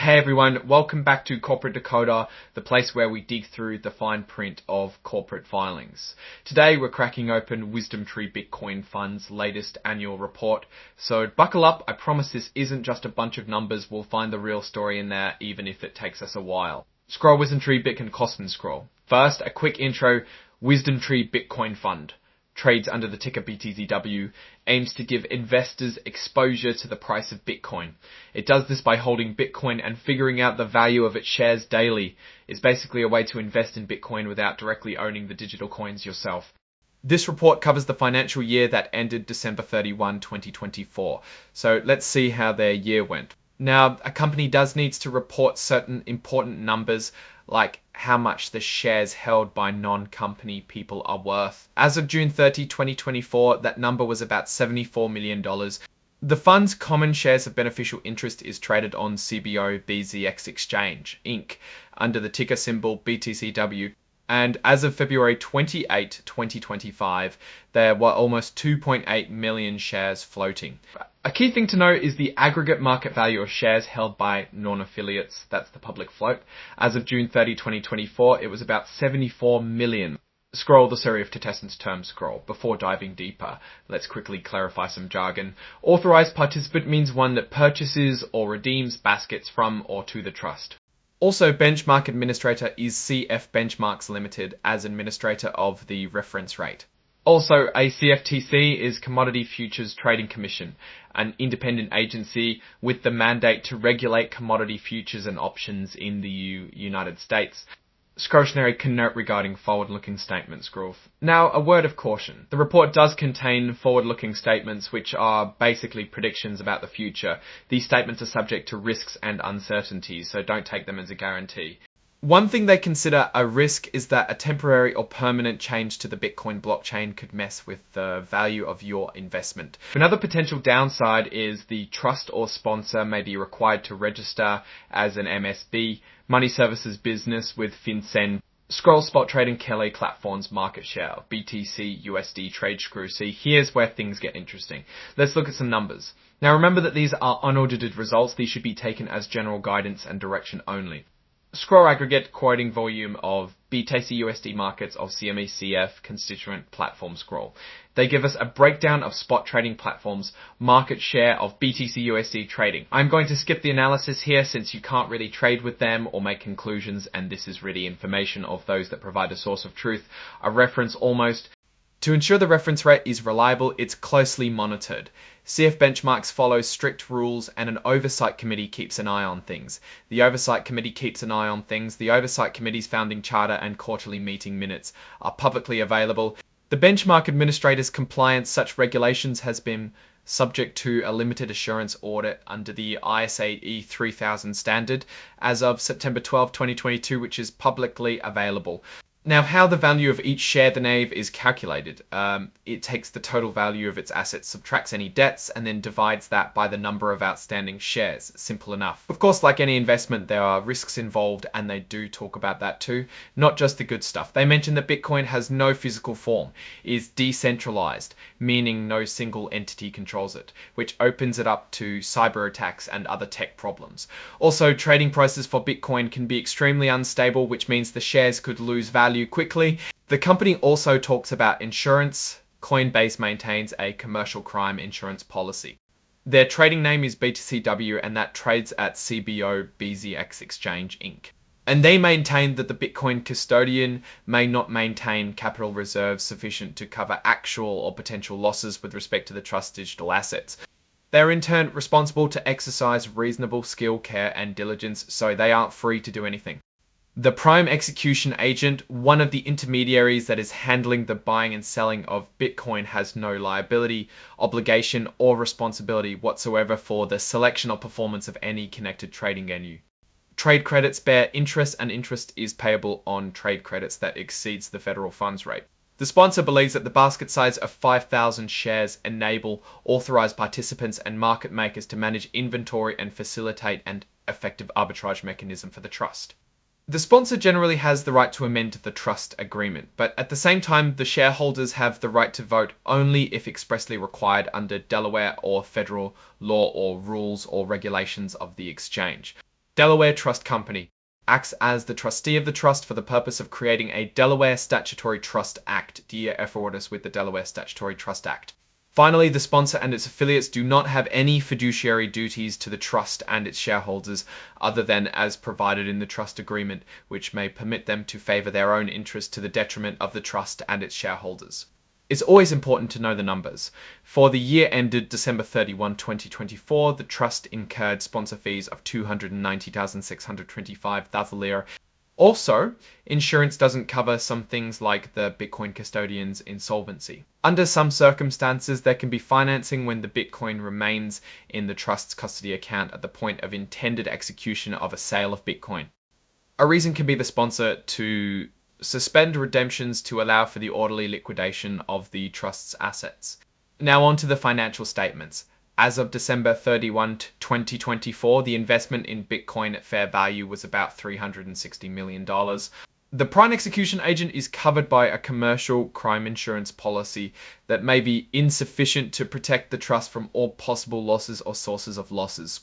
Hey everyone, welcome back to Corporate Decoder, the place where we dig through the fine print of corporate filings. Today we're cracking open WisdomTree Bitcoin Fund's latest annual report. So buckle up, I promise this isn't just a bunch of numbers, we'll find the real story in there even if it takes us a while. Scroll WisdomTree Bitcoin Cosmin scroll. First, a quick intro, WisdomTree Bitcoin Fund. Trades under the ticker BTCW, aims to give investors exposure to the price of Bitcoin. It does this by holding Bitcoin and figuring out the value of its shares daily. It's basically a way to invest in Bitcoin without directly owning the digital coins yourself. This report covers the financial year that ended December 31, 2024. So let's see how their year went. Now, a company does need to report certain important numbers like how much the shares held by non-company people are worth. As of June 30, 2024, that number was about $74 million. The fund's common shares of beneficial interest is traded on CBO BZX Exchange, Inc., under the ticker symbol BTCW. And as of February 28, 2025, there were almost 2.8 million shares floating. A key thing to note is the aggregate market value of shares held by non-affiliates, that's the public float. As of June 30, 2024, it was about 74 million. Scroll the serif to Tesson's term scroll. Before diving deeper, let's quickly clarify some jargon. Authorized participant means one that purchases or redeems baskets from or to the trust. Also, benchmark administrator is CF Benchmarks Limited as administrator of the reference rate. Also, a CFTC is Commodity Futures Trading Commission, an independent agency with the mandate to regulate commodity futures and options in the United States. Cautionary note regarding forward-looking statements growth. Now, a word of caution. The report does contain forward-looking statements which are basically predictions about the future. These statements are subject to risks and uncertainties, so don't take them as a guarantee. One thing they consider a risk is that a temporary or permanent change to the Bitcoin blockchain could mess with the value of your investment. Another potential downside is the trust or sponsor may be required to register as an MSB, money services business with FinCEN. Scroll spot trading Kelly platform's market share of BTC USD trade screw. See, here's where things get interesting. Let's look at some numbers. Now remember that these are unaudited results. These should be taken as general guidance and direction only. Scroll aggregate quoting volume of BTC USD markets of CME CF constituent platform scroll. They give us a breakdown of spot trading platforms' market share of BTC USD trading. I'm going to skip the analysis here since you can't really trade with them or make conclusions, and this is really information of those that provide a source of truth, a reference almost. To ensure the reference rate is reliable, it's closely monitored. CF Benchmarks follows strict rules and an oversight committee keeps an eye on things. The oversight committee keeps an eye on things. The oversight committee's founding charter and quarterly meeting minutes are publicly available. The benchmark administrator's compliance such regulations has been subject to a limited assurance audit under the ISA E3000 standard as of September 12, 2022, which is publicly available. Now, how the value of each share the NAV is calculated. It takes the total value of its assets, subtracts any debts, and then divides that by the number of outstanding shares. Simple enough. Of course, like any investment, there are risks involved, and they do talk about that too. Not just the good stuff. They mention that Bitcoin has no physical form, is decentralized, meaning no single entity controls it, which opens it up to cyber attacks and other tech problems. Also, trading prices for Bitcoin can be extremely unstable, which means the shares could lose value quickly. The company also talks about insurance. Coinbase maintains a commercial crime insurance policy. Their trading name is BTCW and that trades at CBO BZX Exchange Inc. And they maintain that the Bitcoin custodian may not maintain capital reserves sufficient to cover actual or potential losses with respect to the trust's digital assets. They're in turn responsible to exercise reasonable skill, care and diligence, so they aren't free to do anything. The prime execution agent, one of the intermediaries that is handling the buying and selling of Bitcoin, has no liability, obligation, or responsibility whatsoever for the selection or performance of any connected trading venue. Trade credits bear interest, and interest is payable on trade credits that exceeds the federal funds rate. The sponsor believes that the basket size of 5,000 shares enable authorized participants and market makers to manage inventory and facilitate an effective arbitrage mechanism for the trust. The sponsor generally has the right to amend the trust agreement, but at the same time, the shareholders have the right to vote only if expressly required under Delaware or federal law or rules or regulations of the exchange. Delaware Trust Company acts as the trustee of the trust for the purpose of creating a Delaware Statutory Trust Act. DFR orders with the Delaware Statutory Trust Act. Finally, the sponsor and its affiliates do not have any fiduciary duties to the trust and its shareholders other than as provided in the trust agreement, which may permit them to favor their own interest to the detriment of the trust and its shareholders. It's always important to know the numbers. For the year ended December 31, 2024, the trust incurred sponsor fees of 290,625 lira. Also, insurance doesn't cover some things like the Bitcoin custodian's insolvency. Under some circumstances, there can be financing when the Bitcoin remains in the trust's custody account at the point of intended execution of a sale of Bitcoin. A reason can be the sponsor to suspend redemptions to allow for the orderly liquidation of the trust's assets. Now on to the financial statements. As of December 31, 2024, the investment in Bitcoin at fair value was about $360 million. The prime execution agent is covered by a commercial crime insurance policy that may be insufficient to protect the trust from all possible losses or sources of losses,